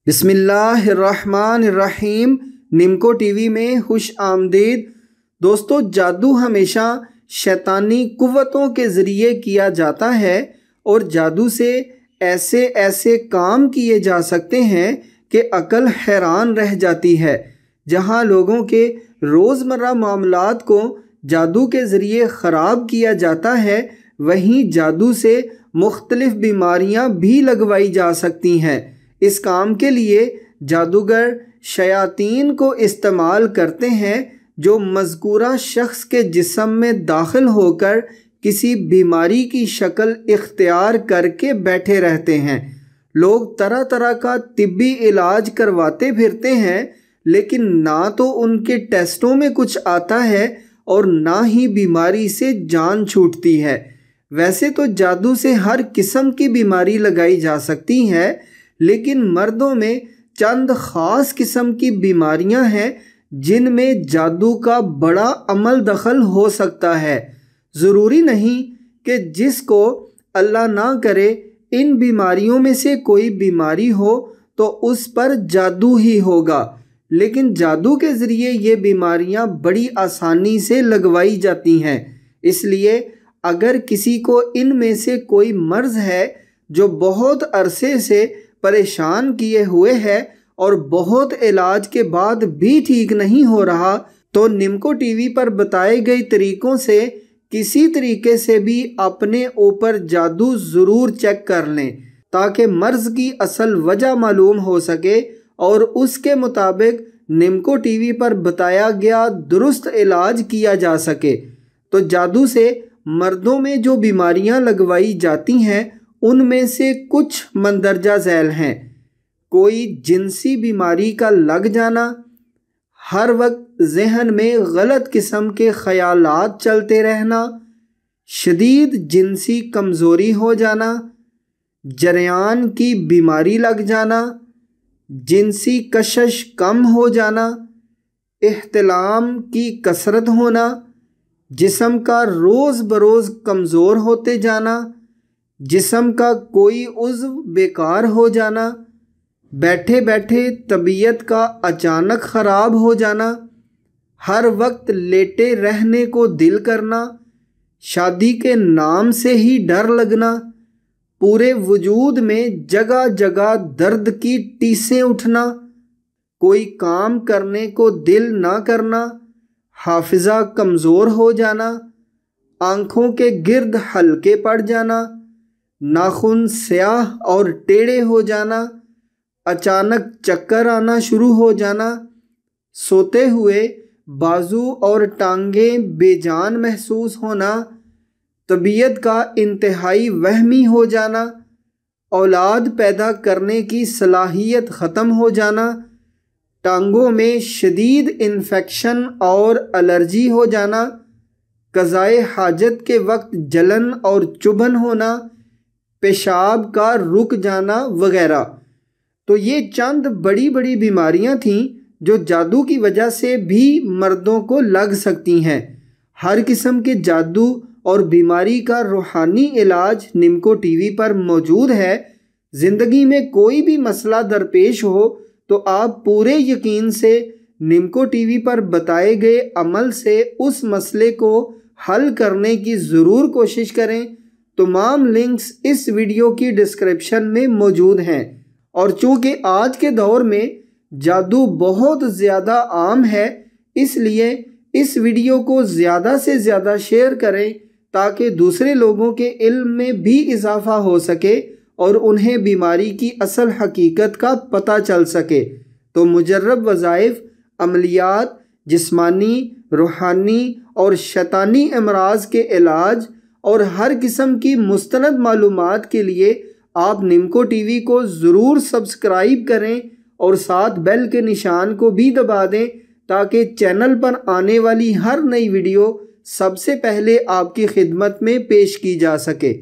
بسم اللہ الرحمن الرحیم۔ نمکو ٹی وی میں خوش آمدید۔ دوستو، جادو ہمیشہ شیطانی قوتوں کے ذریعے کیا جاتا ہے اور جادو سے ایسے کام کیے جا سکتے ہیں کہ عقل حیران رہ جاتی ہے۔ جہاں لوگوں کے روزمرہ معاملات کو جادو کے ذریعے خراب کیا جاتا ہے، وہیں جادو سے مختلف بیماریاں بھی لگوائی جا سکتی ہیں۔ اس کام کے لیے جادوگر شیاطین کو استعمال کرتے ہیں جو مذکورہ شخص کے جسم میں داخل ہو کر کسی بیماری کی شکل اختیار کر کے بیٹھے رہتے ہیں۔ لوگ طرح طرح کا طبی علاج کرواتے پھرتے ہیں، لیکن نہ تو ان کے ٹیسٹوں میں کچھ آتا ہے اور نہ ہی بیماری سے جان چھوٹتی ہے۔ ویسے تو جادو سے ہر قسم کی بیماری لگائی جا سکتی ہے، لیکن مردوں میں چند خاص قسم کی بیماریاں ہیں جن میں جادو کا بڑا عمل دخل ہو سکتا ہے۔ ضروری نہیں کہ جس کو اللہ نہ کرے ان بیماریوں میں سے کوئی بیماری ہو تو اس پر جادو ہی ہوگا، لیکن جادو کے ذریعے یہ بیماریاں بڑی آسانی سے لگوائی جاتی ہیں۔ اس لیے اگر کسی کو ان میں سے کوئی مرض ہے جو بہت عرصے سے پریشان کیے ہوئے ہے اور بہت علاج کے بعد بھی ٹھیک نہیں ہو رہا، تو نمکو ٹی وی پر بتائے گئی طریقوں سے کسی طریقے سے بھی اپنے اوپر جادو ضرور چیک کر لیں تاکہ مرض کی اصل وجہ معلوم ہو سکے اور اس کے مطابق نمکو ٹی وی پر بتایا گیا درست علاج کیا جا سکے۔ تو جادو سے مردوں میں جو بیماریاں لگوائی جاتی ہیں ان میں سے کچھ مندرجہ ذیل ہیں۔ کوئی جنسی بیماری کا لگ جانا، ہر وقت ذہن میں غلط قسم کے خیالات چلتے رہنا، شدید جنسی کمزوری ہو جانا، جریان کی بیماری لگ جانا، جنسی کشش کم ہو جانا، احتلام کی کثرت ہونا، جسم کا روز بروز کمزور ہوتے جانا، جسم کا کوئی عضو بیکار ہو جانا، بیٹھے بیٹھے طبیعت کا اچانک خراب ہو جانا، ہر وقت لیٹے رہنے کو دل کرنا، شادی کے نام سے ہی ڈر لگنا، پورے وجود میں جگہ جگہ درد کی ٹیسیں اٹھنا، کوئی کام کرنے کو دل نہ کرنا، حافظہ کمزور ہو جانا، آنکھوں کے گرد ہلکے پڑ جانا، ناخن سیاہ اور ٹیڑھے ہو جانا، اچانک چکر آنا شروع ہو جانا، سوتے ہوئے بازو اور ٹانگیں بے جان محسوس ہونا، طبیعت کا انتہائی وہمی ہو جانا، اولاد پیدا کرنے کی صلاحیت ختم ہو جانا، ٹانگوں میں شدید انفیکشن اور الرجی ہو جانا، قضائے حاجت کے وقت جلن اور چبھن ہونا، پیشاب کا رک جانا وغیرہ۔ تو یہ چند بڑی بڑی بیماریاں تھیں جو جادو کی وجہ سے بھی مردوں کو لگ سکتی ہیں۔ ہر قسم کے جادو اور بیماری کا روحانی علاج نمکو ٹی وی پر موجود ہے۔ زندگی میں کوئی بھی مسئلہ درپیش ہو تو آپ پورے یقین سے نمکو ٹی وی پر بتائے گئے عمل سے اس مسئلے کو حل کرنے کی ضرور کوشش کریں۔ تمام لنکس اس ویڈیو کی ڈسکرپشن میں موجود ہیں، اور چونکہ آج کے دور میں جادو بہت زیادہ عام ہے، اس لیے اس ویڈیو کو زیادہ سے زیادہ شیئر کریں تاکہ دوسرے لوگوں کے علم میں بھی اضافہ ہو سکے اور انہیں بیماری کی اصل حقیقت کا پتہ چل سکے۔ تو مجرب وظائف، عملیات، جسمانی، روحانی اور شیطانی امراض کے علاج اور ہر قسم کی مستند معلومات کے لیے آپ نمکو ٹی وی کو ضرور سبسکرائب کریں اور ساتھ بیل کے نشان کو بھی دبا دیں تاکہ چینل پر آنے والی ہر نئی ویڈیو سب سے پہلے آپ کی خدمت میں پیش کی جا سکے۔